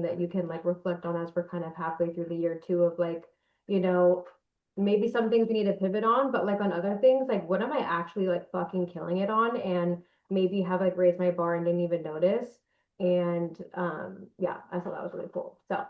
that you can like reflect on as we're kind of halfway through the year too, of like, you know, maybe some things we need to pivot on, but like on other things, like what am I actually like fucking killing it on? And maybe have like raised my bar and didn't even notice. And yeah, I thought that was really cool. So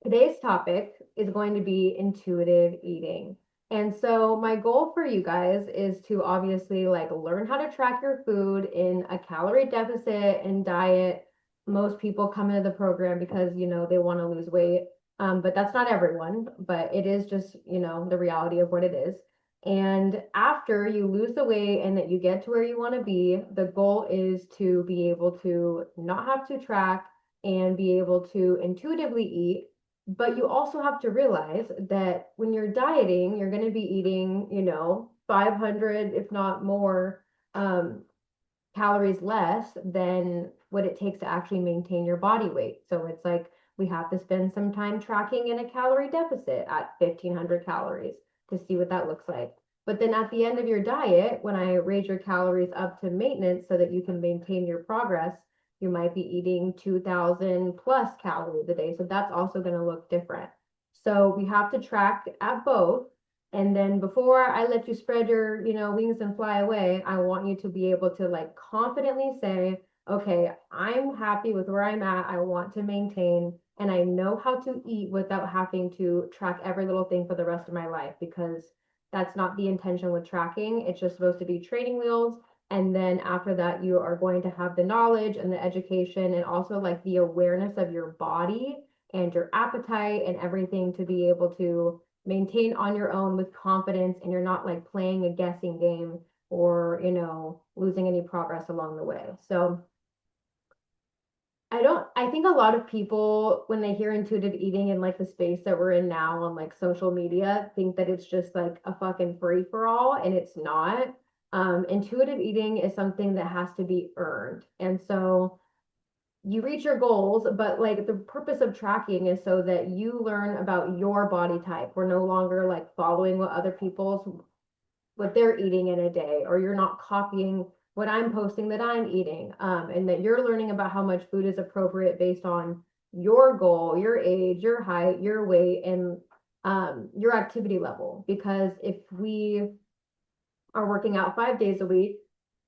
today's topic is going to be intuitive eating. And so my goal for you guys is to obviously like learn how to track your food in a calorie deficit and diet. Most people come into the program because, they want to lose weight. But that's not everyone, but it is just, the reality of what it is. And after you lose the weight and that you get to where you want to be, the goal is to be able to not have to track and be able to intuitively eat, but you also have to realize that when you're dieting, you're going to be eating, 500, if not more, um, calories less than what it takes to actually maintain your body weight. So it's like we have to spend some time tracking in a calorie deficit at 1,500 calories to see what that looks like. But then at the end of your diet, when I raise your calories up to maintenance so that you can maintain your progress, you might be eating 2,000 plus calories a day. So that's also going to look different. So we have to track at both. And then before I let you spread your, wings and fly away, I want you to be able to like confidently say, okay, I'm happy with where I'm at. I want to maintain, and I know how to eat without having to track every little thing for the rest of my life, because that's not the intention with tracking. It's just supposed to be training wheels. And then after that, you are going to have the knowledge and the education and also like the awareness of your body and your appetite and everything to be able to maintain on your own with confidence, and you're not like playing a guessing game or, losing any progress along the way. So I think a lot of people, when they hear intuitive eating in like the space that we're in now on like social media, think that it's just like a fucking free for all, and it's not. Intuitive eating is something that has to be earned. And so you reach your goals, but like the purpose of tracking is so that you learn about your body type. We're no longer like following what they're eating in a day, or you're not copying what I'm posting that I'm eating. And that you're learning about how much food is appropriate based on your goal, your age, your height, your weight, and your activity level. Because if we are working out 5 days a week,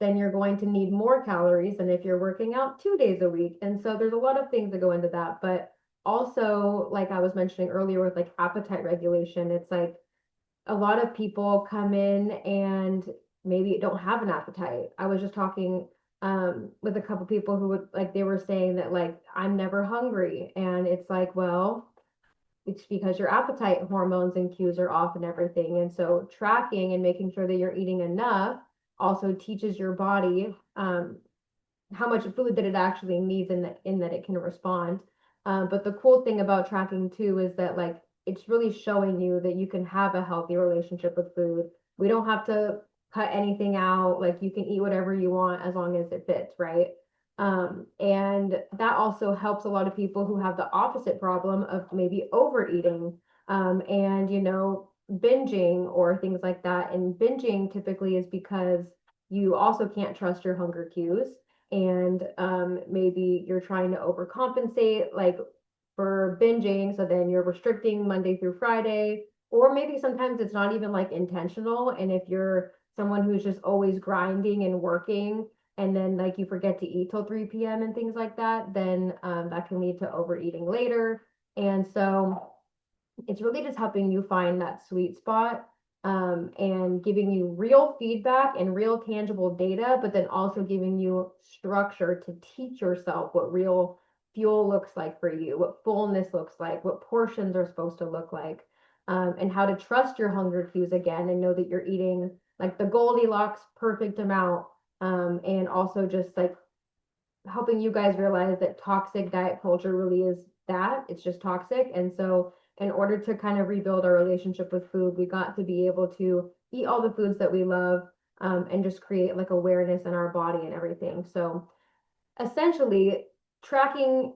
then you're going to need more calories than if you're working out 2 days a week. And so there's a lot of things that go into that. But also, like I was mentioning earlier with like appetite regulation, it's like a lot of people come in and maybe don't have an appetite. I was just talking with a couple people who would like, they were saying that like, I'm never hungry. And it's like, well, it's because your appetite hormones and cues are off and everything. And so tracking and making sure that you're eating enough also teaches your body how much food that it actually needs, and that it can respond. But the cool thing about tracking too is that like it's really showing you that you can have a healthy relationship with food. We don't have to cut anything out. Like you can eat whatever you want as long as it fits, right? And that also helps a lot of people who have the opposite problem of maybe overeating, and binging or things like that. And binging typically is because you also can't trust your hunger cues, and maybe you're trying to overcompensate like for binging, so then you're restricting Monday through Friday, or maybe sometimes it's not even like intentional, and if you're someone who's just always grinding and working, and then like you forget to eat till 3 p.m. and things like that, then that can lead to overeating later. And so it's really just helping you find that sweet spot, and giving you real feedback and real tangible data, but then also giving you structure to teach yourself what real fuel looks like for you, what fullness looks like, what portions are supposed to look like, and how to trust your hunger cues again and know that you're eating like the Goldilocks perfect amount, and also just like helping you guys realize that toxic diet culture really is that it's just toxic. And so in order to kind of rebuild our relationship with food, we got to be able to eat all the foods that we love, and just create like awareness in our body and everything. So essentially, tracking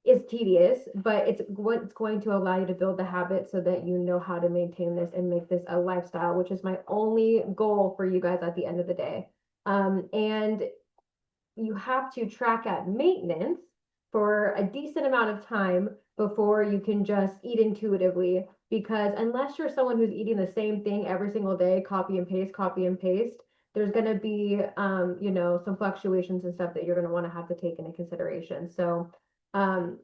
is tedious, but it's what's going to allow you to build the habit so that you know how to maintain this and make this a lifestyle, which is my only goal for you guys at the end of the day. And you have to track at maintenance for a decent amount of time before you can just eat intuitively. Because unless you're someone who's eating the same thing every single day, copy and paste, there's going to be, you know, some fluctuations and stuff that you're going to want to have to take into consideration. So, um,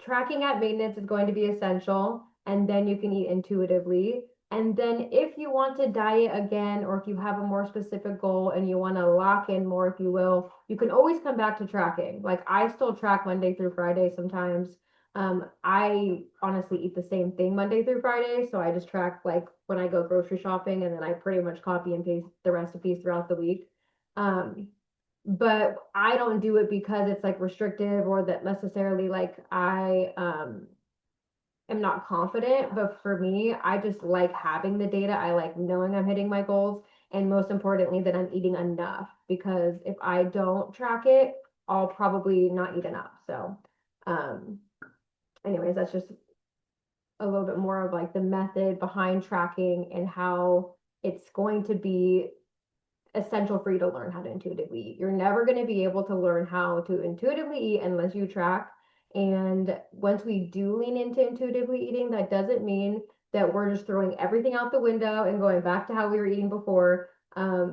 tracking at maintenance is going to be essential, and then you can eat intuitively. And then if you want to diet again, or if you have a more specific goal and you want to lock in more, if you will, you can always come back to tracking. Like I still track Monday through Friday sometimes. I honestly eat the same thing Monday through Friday. So I just track like when I go grocery shopping, and then I pretty much copy and paste the recipes throughout the week. Um, but I don't do it because it's like restrictive, or that necessarily like I am not confident. But for me, I just like having the data. I like knowing I'm hitting my goals, and most importantly that I'm eating enough, because if I don't track it, I'll probably not eat enough. So um anyways, that's just a little bit more of like the method behind tracking and how it's going to be essential for you to learn how to intuitively eat. You're never going to be able to learn how to intuitively eat unless you track. And once we do lean into intuitively eating, that doesn't mean that we're just throwing everything out the window and going back to how we were eating before.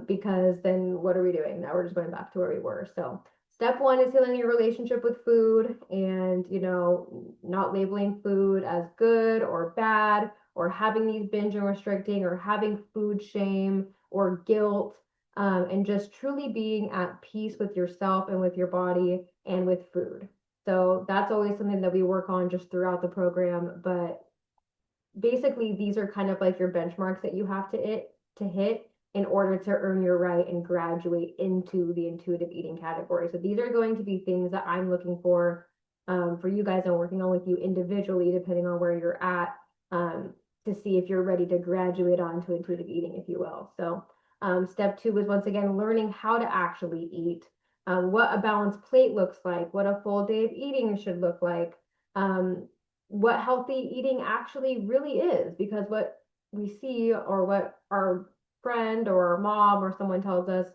Because then what are we doing? Now we're just going back to where we were. So step one is healing your relationship with food, and, you know, not labeling food as good or bad, or having these binge and restricting, or having food shame or guilt, and just truly being at peace with yourself and with your body and with food. So that's always something that we work on just throughout the program. But basically, these are kind of like your benchmarks that you have to hit in order to earn your right and graduate into the intuitive eating category. So these are going to be things that I'm looking for you guys and working on with you individually, depending on where you're at, to see if you're ready to graduate onto intuitive eating, if you will. So step two is once again learning how to actually eat, what a balanced plate looks like, what a full day of eating should look like, what healthy eating actually really is, because what we see, or what our friend or our mom or someone tells us,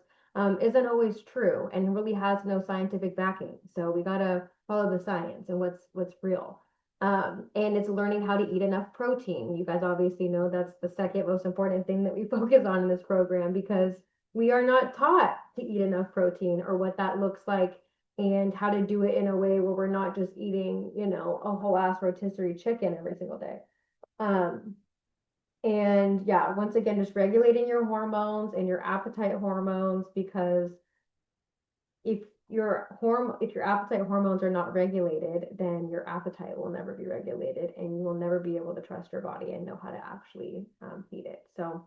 isn't always true and really has no scientific backing. So we gotta follow the science and what's real. And it's learning how to eat enough protein. You guys obviously know that's the second most important thing that we focus on in this program, because we are not taught to eat enough protein, or what that looks like, and how to do it in a way where we're not just eating, you know, a whole ass rotisserie chicken every single day. Um, and yeah, once again, just regulating your hormones and your appetite hormones, because if if your appetite hormones are not regulated, then your appetite will never be regulated, and you will never be able to trust your body and know how to actually feed it. So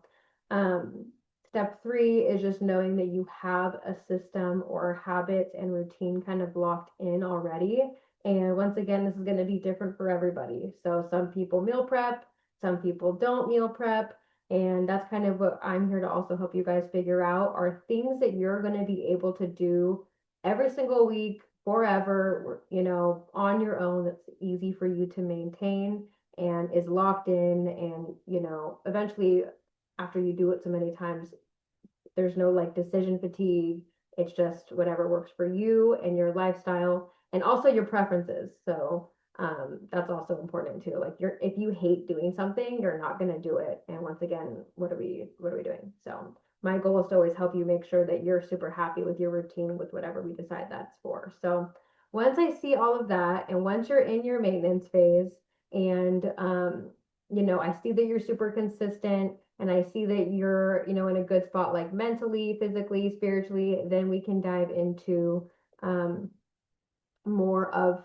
um, step three is just knowing that you have a system or habits and routine kind of locked in already. And once again, this is going to be different for everybody. So some people meal prep, some people don't meal prep. And that's kind of what I'm here to also help you guys figure out, are things that you're going to be able to do every single week forever, you know, on your own, that's easy for you to maintain and is locked in. And, you know, eventually after you do it so many times, there's no like decision fatigue. It's just whatever works for you and your lifestyle, and also your preferences. So that's also important too. Like if you hate doing something, you're not going to do it. And once again, what are we doing? So my goal is to always help you make sure that you're super happy with your routine, with whatever we decide that's for. So once I see all of that, and once you're in your maintenance phase, and you know, I see that you're super consistent, and I see that you're, you know, in a good spot, like mentally, physically, spiritually, then we can dive into um, more of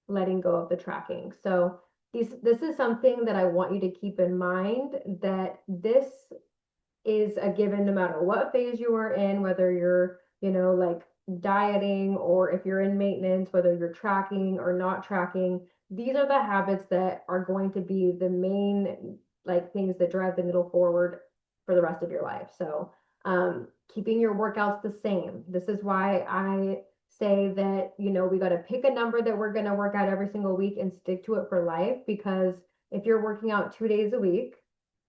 letting go of the tracking. So this is something that I want you to keep in mind, that this is a given no matter what phase you are in, whether you're, you know, like dieting, or if you're in maintenance, whether you're tracking or not tracking. These are the habits that are going to be the main like things that drive the needle forward for the rest of your life. So keeping your workouts the same. This is why I say that, you know, we got to pick a number that we're going to work out every single week and stick to it for life. Because if you're working out 2 days a week,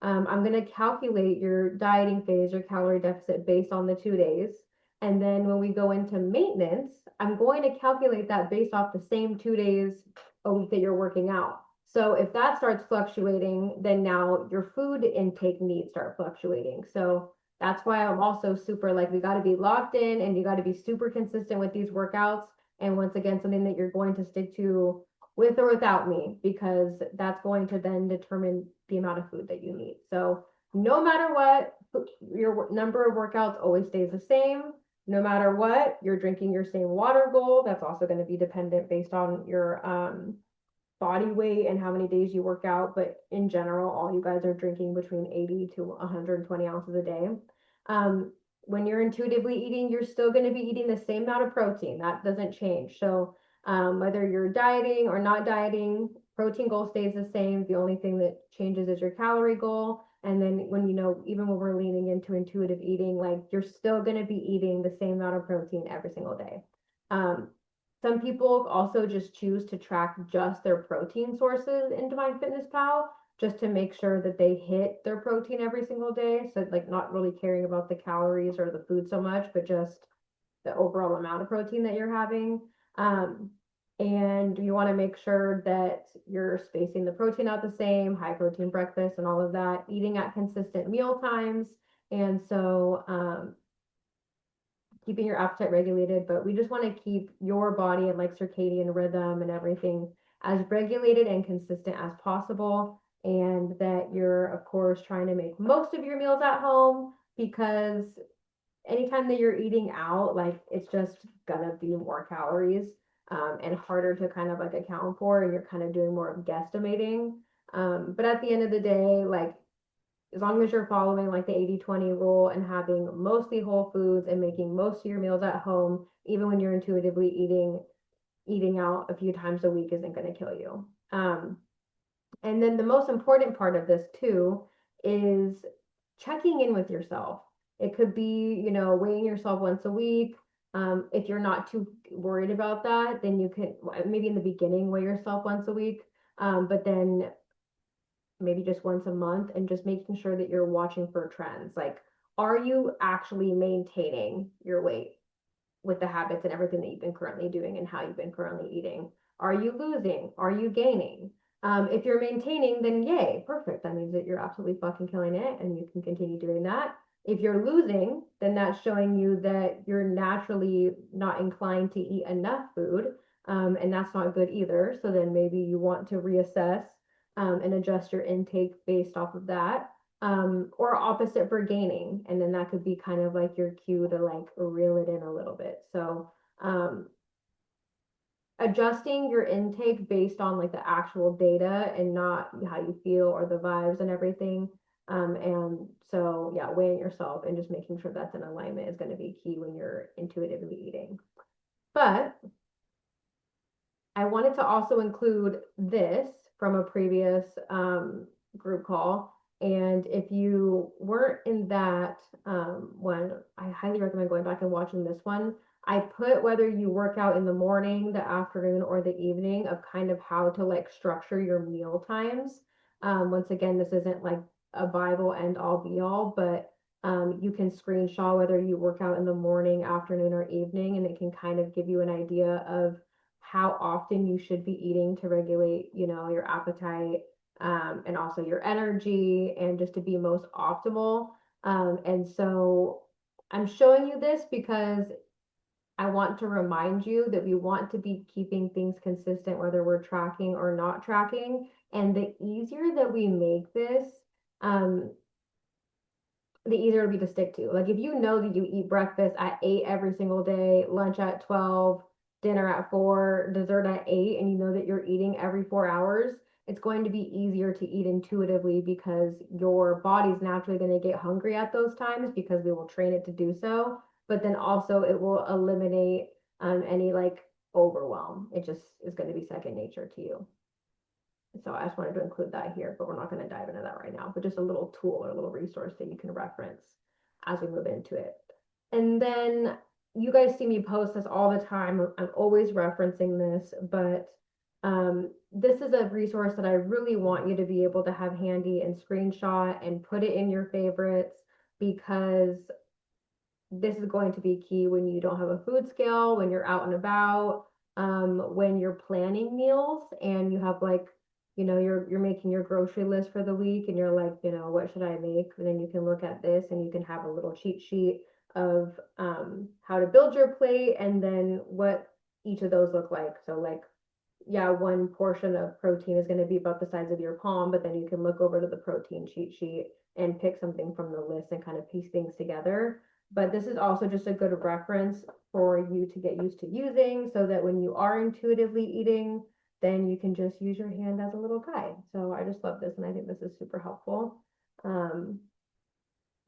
I'm going to calculate your dieting phase, your calorie deficit based on the 2 days. And then when we go into maintenance, I'm going to calculate that based off the same 2 days a week that you're working out. So if that starts fluctuating, then now your food intake needs start fluctuating. So that's why I'm also super like, we got to be locked in and you got to be super consistent with these workouts. And once again, something that you're going to stick to with or without me, because that's going to then determine the amount of food that you need. So no matter what, your number of workouts always stays the same. No matter what, you're drinking your same water goal. That's also going to be dependent based on your body weight and how many days you work out. But in general, all you guys are drinking between 80 to 120 ounces a day. When you're intuitively eating, you're still going to be eating the same amount of protein. That doesn't change. So whether you're dieting or not dieting, protein goal stays the same. The only thing that changes is your calorie goal. And then when, even when we're leaning into intuitive eating, like you're still going to be eating the same amount of protein every single day. Some people also just choose to track just their protein sources into MyFitnessPal just to make sure that they hit their protein every single day. So like not really caring about the calories or the food so much, but just the overall amount of protein that you're having. And you want to make sure that you're spacing the protein out the same, high protein breakfast and all of that, eating at consistent meal times. And so keeping your appetite regulated, but we just want to keep your body and like circadian rhythm and everything as regulated and consistent as possible. And that you're, of course, trying to make most of your meals at home, because anytime that you're eating out, like it's just gonna be more calories and harder to kind of like account for, and you're kind of doing more of guesstimating. But at the end of the day, like as long as you're following like the 80-20 rule and having mostly whole foods and making most of your meals at home, even when you're intuitively eating out a few times a week isn't going to kill you. And then the most important part of this too is checking in with yourself. It could be, weighing yourself once a week. If you're not too worried about that, then you can maybe in the beginning weigh yourself once a week, but then maybe just once a month, and just making sure that you're watching for trends. Like, are you actually maintaining your weight with the habits and everything that you've been currently doing and how you've been currently eating? Are you losing? Are you gaining? If you're maintaining, then yay, perfect. That means that you're absolutely fucking killing it and you can continue doing that. If you're losing, then that's showing you that you're naturally not inclined to eat enough food. And that's not good either. So then maybe you want to reassess and adjust your intake based off of that. Or opposite for gaining. And then that could be kind of like your cue to like reel it in a little bit. So adjusting your intake based on like the actual data and not how you feel or the vibes and everything. And so, yeah, weighing yourself and just making sure that's in alignment is going to be key when you're intuitively eating. But I wanted to also include this from a previous group call. And if you weren't in that one, I highly recommend going back and watching this one. I put whether you work out in the morning, the afternoon, or the evening of kind of how to like structure your meal times. Once again, this isn't like a Bible end all be all, but you can screenshot whether you work out in the morning, afternoon, or evening, and it can kind of give you an idea of how often you should be eating to regulate, your appetite, and also your energy, and just to be most optimal. And so I'm showing you this because I want to remind you that we want to be keeping things consistent, whether we're tracking or not tracking. And the easier that we make this, the easier it'll be to stick to. Like if you know that you eat breakfast at 8 every single day, lunch at 12, dinner at 4, dessert at 8, and you know that you're eating every 4 hours, it's going to be easier to eat intuitively because your body's naturally going to get hungry at those times because we will train it to do so. But then also it will eliminate any like overwhelm. It just is going to be second nature to you. So I just wanted to include that here, but we're not going to dive into that right now, but just a little tool or a little resource that you can reference as we move into it. And then you guys see me post this all the time. I'm always referencing this, but this is a resource that I really want you to be able to have handy and screenshot and put it in your favorites, because this is going to be key when you don't have a food scale, when you're out and about, when you're planning meals and you have like, you're making your grocery list for the week and you're like, what should I make? And then you can look at this and you can have a little cheat sheet of how to build your plate and then what each of those look like. So like, yeah, one portion of protein is going to be about the size of your palm, but then you can look over to the protein cheat sheet and pick something from the list and kind of piece things together. But this is also just a good reference for you to get used to using so that when you are intuitively eating, then you can just use your hand as a little guide. So I just love this and I think this is super helpful. Um,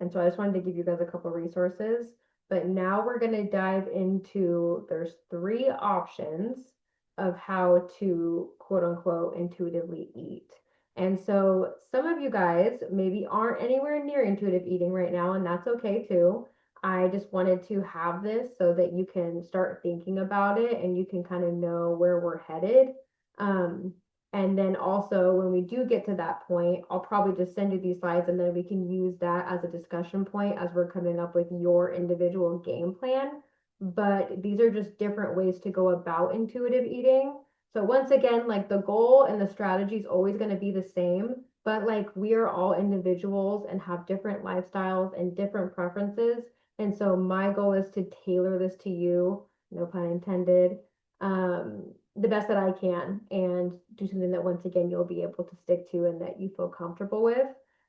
and so I just wanted to give you guys a couple resources. But now we're going to dive into, there's 3 options of how to quote unquote intuitively eat. And so some of you guys maybe aren't anywhere near intuitive eating right now, and that's okay too. I just wanted to have this so that you can start thinking about it and you can kind of know where we're headed. Um, and then also when we do get to that point, I'll probably just send you these slides and then we can use that as a discussion point as we're coming up with your individual game plan. But these are just different ways to go about intuitive eating. So once again, like the goal and the strategy is always going to be the same, but like we are all individuals and have different lifestyles and different preferences. And so my goal is to tailor this to you, no pun intended, the best that I can and do something that once again you'll be able to stick to and that you feel comfortable with.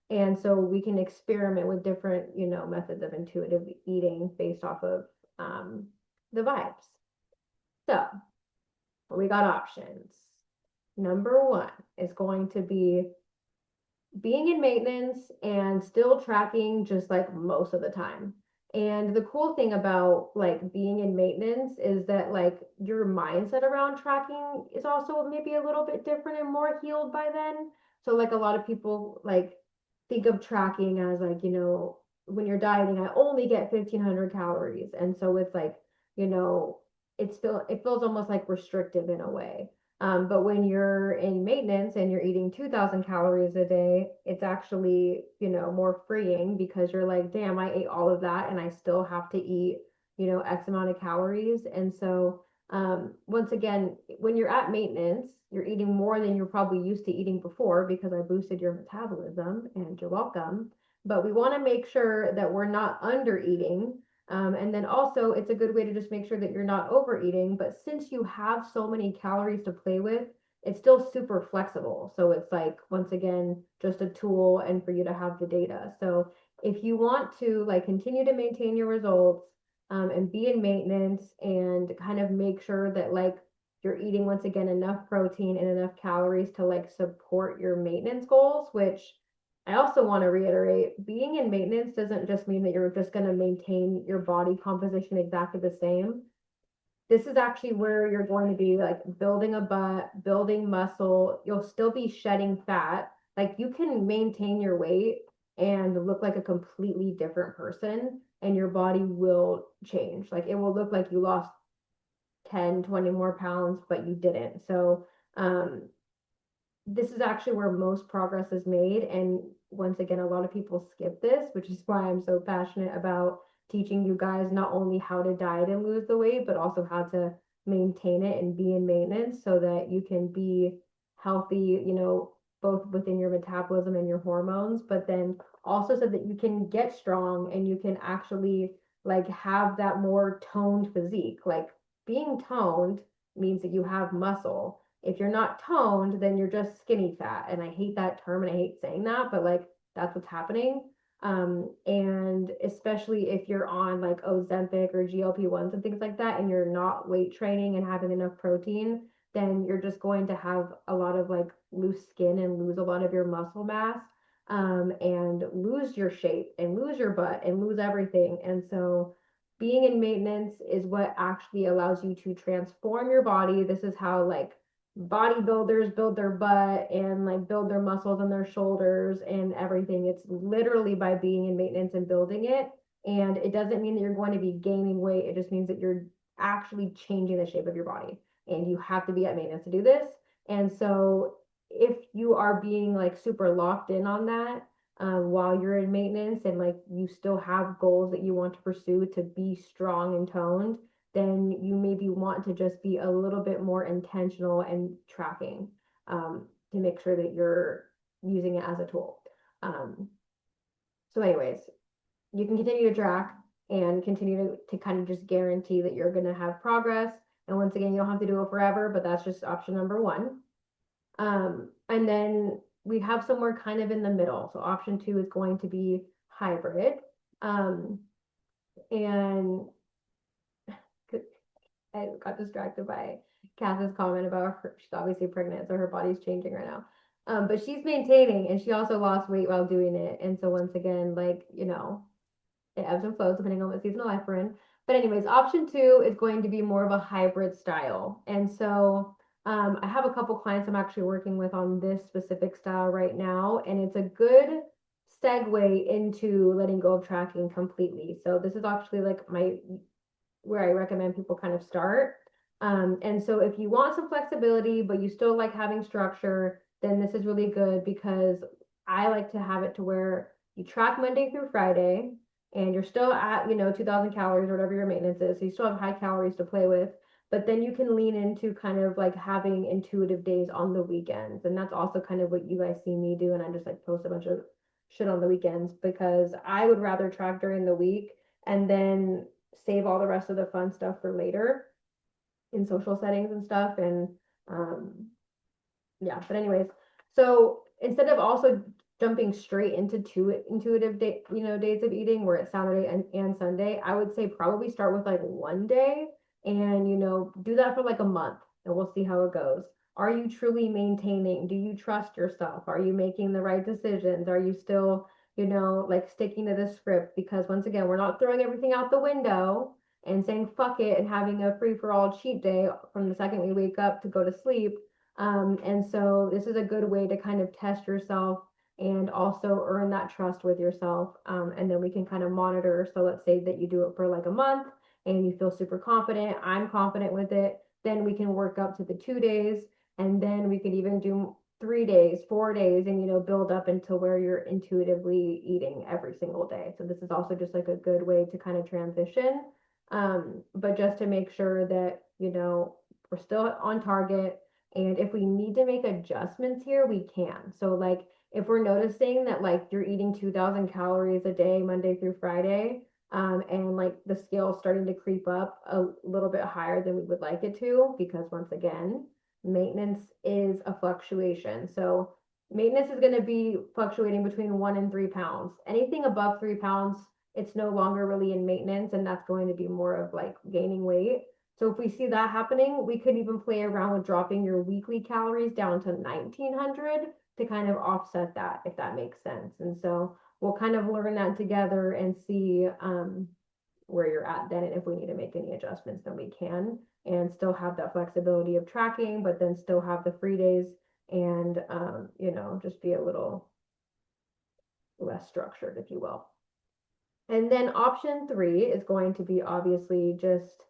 And so we can experiment with different, methods of intuitive eating based off of the vibes. So we got options. Number 1 is going to be being in maintenance and still tracking just like most of the time. And the cool thing about like being in maintenance is that like your mindset around tracking is also maybe a little bit different and more healed by then. So like a lot of people like think of tracking as like, when you're dieting, I only get 1,500 calories. And so it's like, you know, it feels almost like restrictive in a way. But when you're in maintenance and you're eating 2,000 calories a day, it's actually, more freeing because you're like, damn, I ate all of that and I still have to eat, X amount of calories. And so, once again, when you're at maintenance, you're eating more than you're probably used to eating before because I boosted your metabolism and you're welcome. But we want to make sure that we're not under eating and then also, it's a good way to just make sure that you're not overeating. But since you have so many calories to play with, it's still super flexible. So it's like, once again, just a tool and for you to have the data. So if you want to like continue to maintain your results and be in maintenance and kind of make sure that like you're eating once again enough protein and enough calories to like support your maintenance goals, which I also want to reiterate, being in maintenance doesn't just mean that you're just going to maintain your body composition exactly the same. This is actually where you're going to be like building a butt, building muscle. You'll still be shedding fat. Like you can maintain your weight and look like a completely different person, and your body will change. Like it will look like you lost 10, 20 more pounds, but you didn't. So, this is actually where most progress is made. And once again, a lot of people skip this, which is why I'm so passionate about teaching you guys not only how to diet and lose the weight, but also how to maintain it and be in maintenance so that you can be healthy, both within your metabolism and your hormones, but then also so that you can get strong and you can actually like have that more toned physique. Like being toned means that you have muscle. If you're not toned, then you're just skinny fat. And I hate that term and I hate saying that, but like that's what's happening. And especially if you're on like Ozempic or GLP-1s and things like that, and you're not weight training and having enough protein, then you're just going to have a lot of like loose skin and lose a lot of your muscle mass, and lose your shape and lose your butt and lose everything. And so being in maintenance is what actually allows you to transform your body. This is how like bodybuilders build their butt and like build their muscles and their shoulders and everything. It's literally by being in maintenance and building it. And it doesn't mean that you're going to be gaining weight. It just means that you're actually changing the shape of your body. And you have to be at maintenance to do this. And so if you are being like super locked in on that, while you're in maintenance and like you still have goals that you want to pursue to be strong and toned, then you maybe want to just be a little bit more intentional and tracking to make sure that you're using it as a tool. So anyways, you can continue to track and continue to kind of just guarantee that you're going to have progress. And once again, you don't have to do it forever, but that's just option number one. And then we have somewhere kind of in the middle. So option two is going to be hybrid. And I got distracted by Cass's comment about her. She's obviously pregnant, so her body's changing right now. But she's maintaining, and she also lost weight while doing it. And so once again, like, you know, it ebbs and flows depending on what season of life we're in. But anyways, option two is going to be more of a hybrid style. And so I have a couple clients I'm actually working with on this specific style right now, and it's a good segue into letting go of tracking completely. So this is actually like where I recommend people kind of start. And so if you want some flexibility, but you still like having structure, then this is really good because I like to have it to where you track Monday through Friday and you're still at, 2000 calories or whatever your maintenance is. So you still have high calories to play with, but then you can lean into kind of like having intuitive days on the weekends. And that's also kind of what you guys see me do. And I just like post a bunch of shit on the weekends because I would rather track during the week and then save all the rest of the fun stuff for later in social settings and stuff. And yeah, but anyways, so instead of also jumping straight into two intuitive days of eating where it's Saturday and Sunday, I would say probably start with like one day and do that for like a month and we'll see how it goes. Are you truly maintaining? Do you trust yourself? Are you making the right decisions? Are you still like sticking to the script? Because once again, we're not throwing everything out the window and saying fuck it and having a free for all cheat day from the second we wake up to go to sleep. And so this is a good way to kind of test yourself and also earn that trust with yourself. And then we can kind of monitor. So let's say that you do it for like a month and you feel super confident. I'm confident with it. Then we can work up to the 2 days and then we could even do 3 days, 4 days, and build up until where you're intuitively eating every single day. So this is also just like a good way to kind of transition. But just to make sure that, we're still on target. And if we need to make adjustments here, we can. So like if we're noticing that like you're eating 2000 calories a day, Monday through Friday, and like the scale starting to creep up a little bit higher than we would like it to, because once again, maintenance is a fluctuation. So maintenance is going to be fluctuating between 1 and 3 pounds. Anything above 3 pounds, it's no longer really in maintenance, and that's going to be more of like gaining weight. So if we see that happening, we could even play around with dropping your weekly calories down to 1900 to kind of offset that, if that makes sense. And so we'll kind of learn that together and see where you're at then. And if we need to make any adjustments, then we can and still have that flexibility of tracking, but then still have the free days and, just be a little less structured, if you will. And then option three is going to be obviously just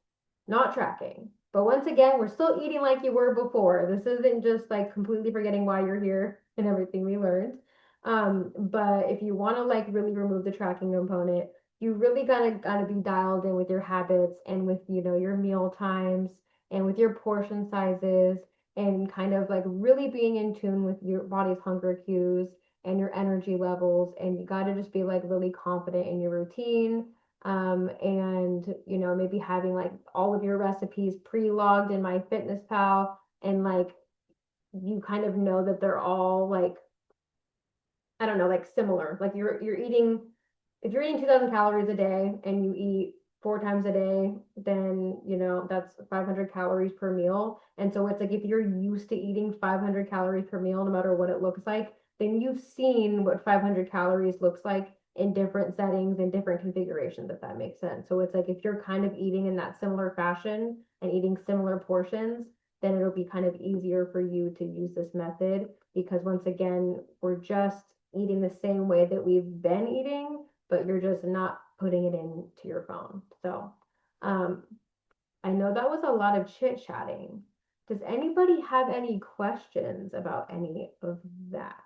not tracking. But once again, we're still eating like you were before. This isn't just like completely forgetting why you're here and everything we learned. But if you want to like really remove the tracking component, you really gotta be dialed in with your habits and with your meal times and with your portion sizes and kind of like really being in tune with your body's hunger cues and your energy levels. And you got to just be like really confident in your routine. And maybe having like all of your recipes pre-logged in MyFitnessPal and like you kind of know that they're all like, I don't know, like similar. Like you're eating, if you're eating 2000 calories a day and you eat 4 times a day, then that's 500 calories per meal. And so it's like if you're used to eating 500 calories per meal, no matter what it looks like, then you've seen what 500 calories looks like in different settings and different configurations, if that makes sense. So it's like if you're kind of eating in that similar fashion and eating similar portions, then it'll be kind of easier for you to use this method because once again, we're just eating the same way that we've been eating, but you're just not putting it into your phone. So I know that was a lot of chit chatting. Does anybody have any questions about any of that?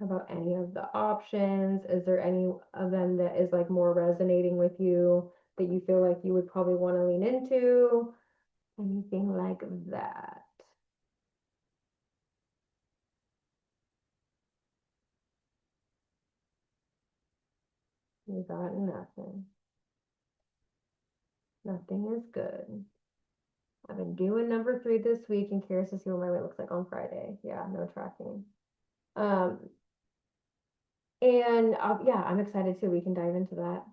about any of the options? Is there any of them that is like more resonating with you that you feel like you would probably want to lean into? Anything like that? You got nothing. Nothing is good. I've been doing number 3 this week and curious to see what my weight looks like on Friday. Yeah, no tracking. Um, and yeah, I'm excited too. We can dive into that.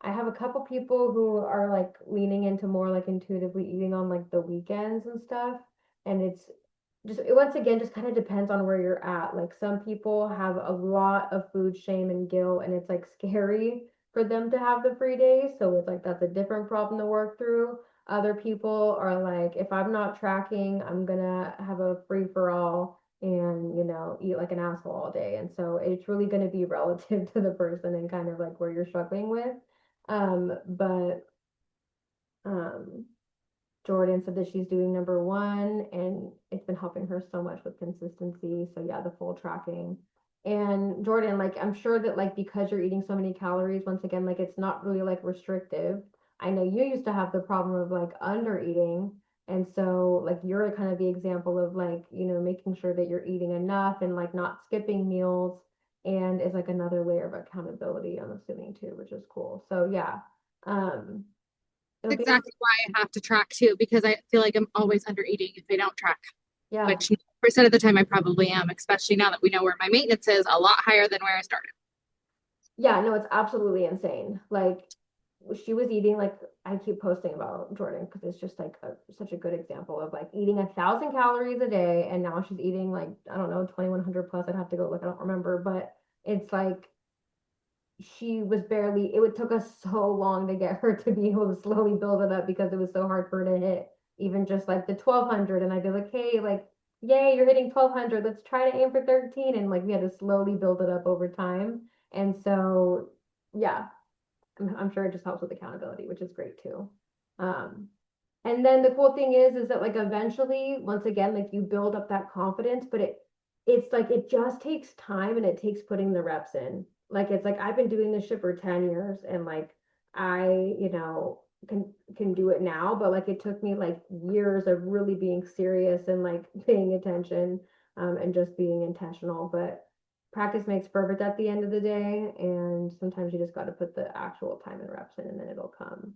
I have a couple people who are like leaning into more like intuitively eating on like the weekends and stuff. And it's just, it once again just kind of depends on where you're at. Like some people have a lot of food shame and guilt, and it's like scary for them to have the free days. So it's like that's a different problem to work through. Other people are like, if I'm not tracking, I'm gonna have a free for all and, eat like an asshole all day. And so it's really gonna be relative to the person and kind of like where you're struggling with. But um Jordan said that she's doing number 1 and it's been helping her so much with consistency. So yeah, the full tracking. And Jordan, like I'm sure that like because you're eating so many calories, once again, like it's not really like restrictive. I know you used to have the problem of like under eating. And so like you're kind of the example of like, making sure that you're eating enough and like not skipping meals and is like another layer of accountability, I'm assuming too, which is cool. So yeah. Um, it'll be Exactly why I have to track too, because I feel like I'm always under eating if I don't track, yeah. which percent of the time I probably am, especially now that we know where my maintenance is a lot higher than where I started. Yeah, no, it's absolutely insane. Like she was eating like I keep posting about Jordan because it's just like such a good example of like eating 1,000 calories a day, and now she's eating like I don't know 2,100 plus. I'd have to go look. I don't remember, but it's like she was barely. It would took us so long to get her to be able to slowly build it up because it was so hard for her to hit even just like the 1,200. And I'd be like, hey, like, yay, you're hitting 1,200. Let's try to aim for 13. And like we had to slowly build it up over time. And so, yeah, I'm sure it just helps with accountability, which is great too. Um, and then the cool thing is that like eventually, once again, like you build up that confidence, but it's like it just takes time and it takes putting the reps in. Like it's like I've been doing this shit for 10 years and like I, can do it now, but like it took me like years of really being serious and like paying attention and just being intentional. But practice makes perfect at the end of the day, and sometimes you just got to put the actual time and reps in and then it'll come.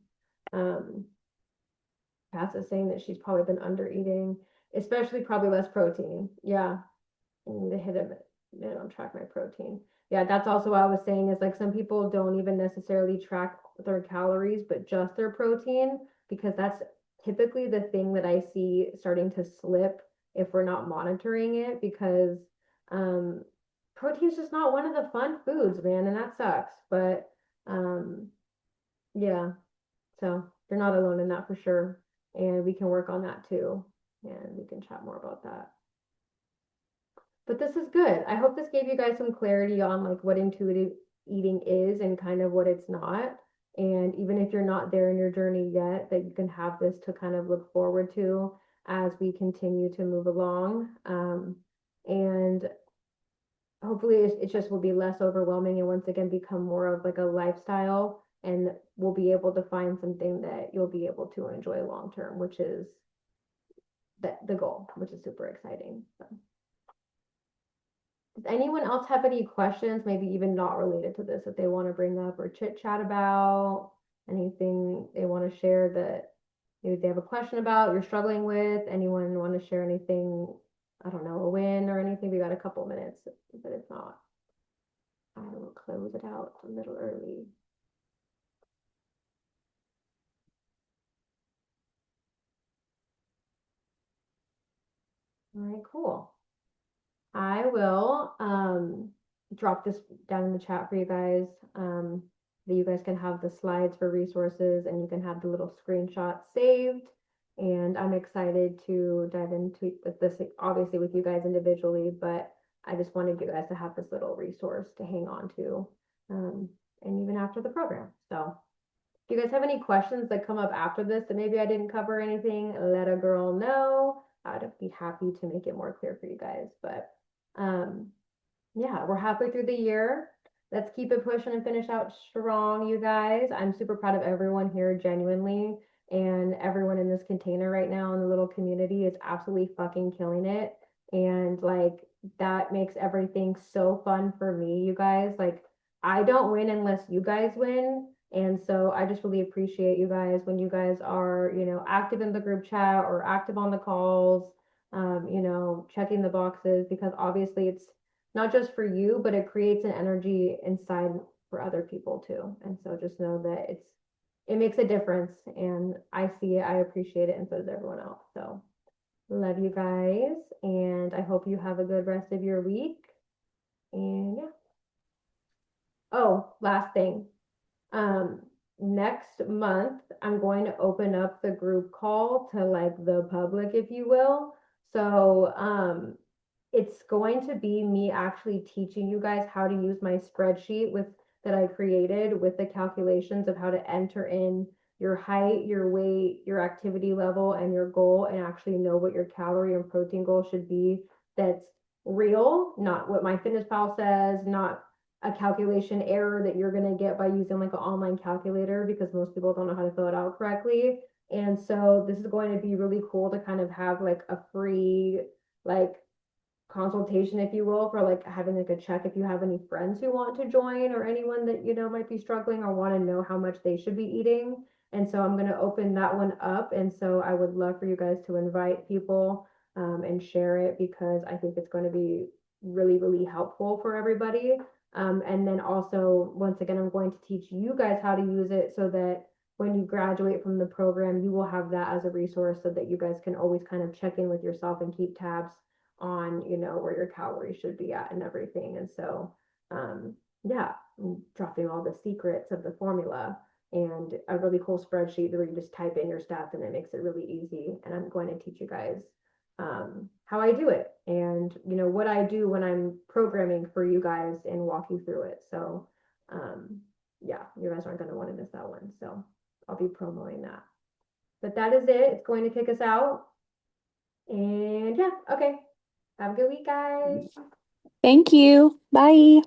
Um, Cass is saying that she's probably been under eating, especially probably less protein. Yeah, I need to hit a minute on track my protein. Yeah, that's also what I was saying is like some people don't even necessarily track their calories, but just their protein, because that's typically the thing that I see starting to slip if we're not monitoring it, because um, protein is just not one of the fun foods, man, and that sucks. But um, yeah, so you're not alone in that for sure. And we can work on that too. And we can chat more about that. But this is good. I hope this gave you guys some clarity on like what intuitive eating is and kind of what it's not. And even if you're not there in your journey yet, that you can have this to kind of look forward to as we continue to move along. And hopefully it just will be less overwhelming and once again become more of like a lifestyle, and we'll be able to find something that you'll be able to enjoy long term, which is the goal, which is super exciting. So, does anyone else have any questions, maybe even not related to this, that they want to bring up or chit chat about? Anything they want to share that maybe they have a question about, you're struggling with? Anyone want to share anything? I don't know, a win or anything? We got a couple minutes, but if not, I will close it out a little early. All right, cool. I will drop this down in the chat for you guys. That you guys can have the slides for resources and you can have the little screenshot saved. And I'm excited to dive into this obviously with you guys individually, but I just wanted you guys to have this little resource to hang on to, and even after the program. So if you guys have any questions that come up after this that maybe I didn't cover anything, let a girl know. I'd be happy to make it more clear for you guys. But um, yeah, we're halfway through the year. Let's keep it pushing and finish out strong, you guys. I'm super proud of everyone here, genuinely. And everyone in this container right now in the little community is absolutely fucking killing it. And like, that makes everything so fun for me, you guys. Like, I don't win unless you guys win. And so I just really appreciate you guys when you guys are, active in the group chat or active on the calls, checking the boxes, because obviously it's not just for you, but it creates an energy inside for other people too. And so just know that it makes a difference, and I see it, I appreciate it, and so does everyone else. So love you guys, and I hope you have a good rest of your week. And yeah. Oh, last thing. Um, Next month, I'm going to open up the group call to like the public, if you will. So, it's going to be me actually teaching you guys how to use my spreadsheet that I created with the calculations of how to enter in your height, your weight, your activity level, and your goal, and actually know what your calorie and protein goal should be. That's real, not what MyFitnessPal says, not a calculation error that you're going to get by using like an online calculator, because most people don't know how to fill it out correctly. And so this is going to be really cool to kind of have like a free, like, consultation, if you will, for like having like a check if you have any friends who want to join, or anyone that might be struggling or want to know how much they should be eating. And so I'm going to open that one up, and so I would love for you guys to invite people, and share it, because I think it's going to be really, really helpful for everybody. And then also, once again, I'm going to teach you guys how to use it, so that when you graduate from the program, you will have that as a resource, so that you guys can always kind of check in with yourself and keep tabs on where your calories should be at and everything. And so yeah, I'm dropping all the secrets of the formula, and a really cool spreadsheet where you just type in your stats, and it makes it really easy. And I'm going to teach you guys how I do it, and what I do when I'm programming for you guys, and walk you through it. So yeah, you guys aren't going to want to miss that one, so I'll be promoting that. But that is it. It's going to kick us out. And yeah, okay. Have a good week, guys. Thank you. Bye.